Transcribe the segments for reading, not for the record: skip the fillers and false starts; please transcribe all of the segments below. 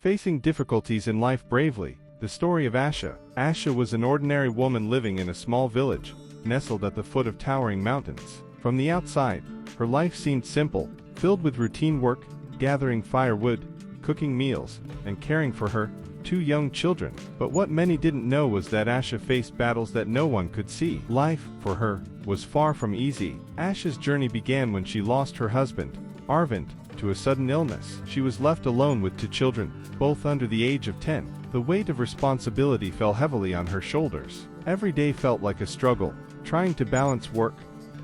Facing difficulties in life bravely. The story of Asha. Asha was an ordinary woman living in a small village, nestled at the foot of towering mountains. From the outside, her life seemed simple, filled with routine work, gathering firewood, cooking meals, and caring for her two young children. But what many didn't know was that Asha faced battles that no one could see. Life, for her, was far from easy. Asha's journey began when she lost her husband, Arvind, to a sudden illness. She was left alone with two children, both under the age of 10. The weight of responsibility fell heavily on her shoulders. Every day felt like a struggle, trying to balance work,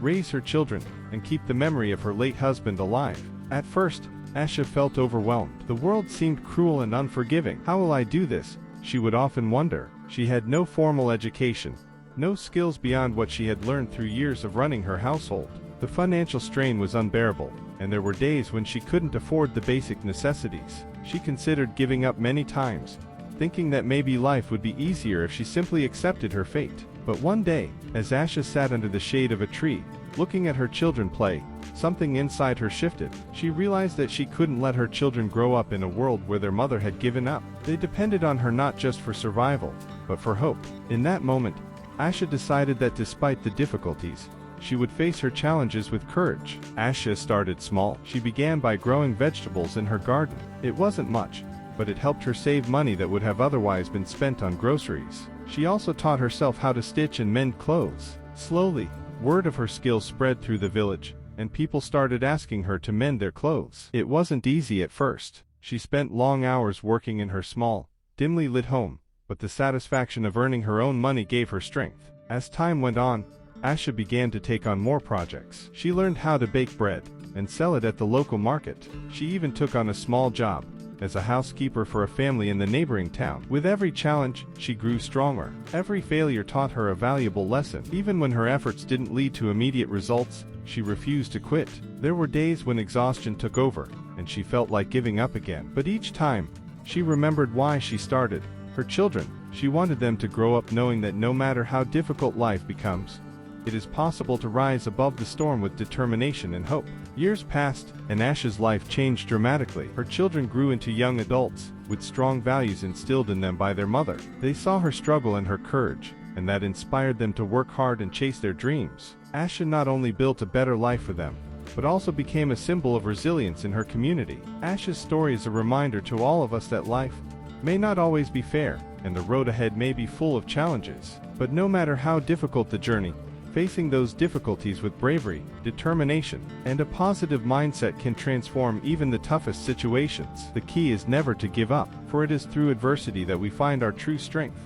raise her children, and keep the memory of her late husband alive. At first, Asha felt overwhelmed. The world seemed cruel and unforgiving. How will I do this? She would often wonder. She had no formal education, no skills beyond what she had learned through years of running her household. The financial strain was unbearable, and there were days when she couldn't afford the basic necessities. She considered giving up many times, thinking that maybe life would be easier if she simply accepted her fate. But one day, as Asha sat under the shade of a tree, looking at her children play, something inside her shifted. She realized that she couldn't let her children grow up in a world where their mother had given up. They depended on her not just for survival, but for hope. In that moment, Asha decided that despite the difficulties, she would face her challenges with courage. Asha started small. She began by growing vegetables in her garden. It wasn't much, but it helped her save money that would have otherwise been spent on groceries. She also taught herself how to stitch and mend clothes. Slowly, word of her skills spread through the village, and people started asking her to mend their clothes. It wasn't easy at first. She spent long hours working in her small, dimly lit home, but the satisfaction of earning her own money gave her strength. As time went on, Asha began to take on more projects. She learned how to bake bread and sell it at the local market. She even took on a small job as a housekeeper for a family in the neighboring town. With every challenge, she grew stronger. Every failure taught her a valuable lesson. Even when her efforts didn't lead to immediate results, she refused to quit. There were days when exhaustion took over, and she felt like giving up again. But each time, she remembered why she started. Her children. She wanted them to grow up knowing that no matter how difficult life becomes, it is possible to rise above the storm with determination and hope. Years passed, and Asha's life changed dramatically. Her children grew into young adults, with strong values instilled in them by their mother. They saw her struggle and her courage, and that inspired them to work hard and chase their dreams. Asha not only built a better life for them, but also became a symbol of resilience in her community. Asha's story is a reminder to all of us that life may not always be fair, and the road ahead may be full of challenges. But no matter how difficult the journey, facing those difficulties with bravery, determination, and a positive mindset can transform even the toughest situations. The key is never to give up, for it is through adversity that we find our true strength.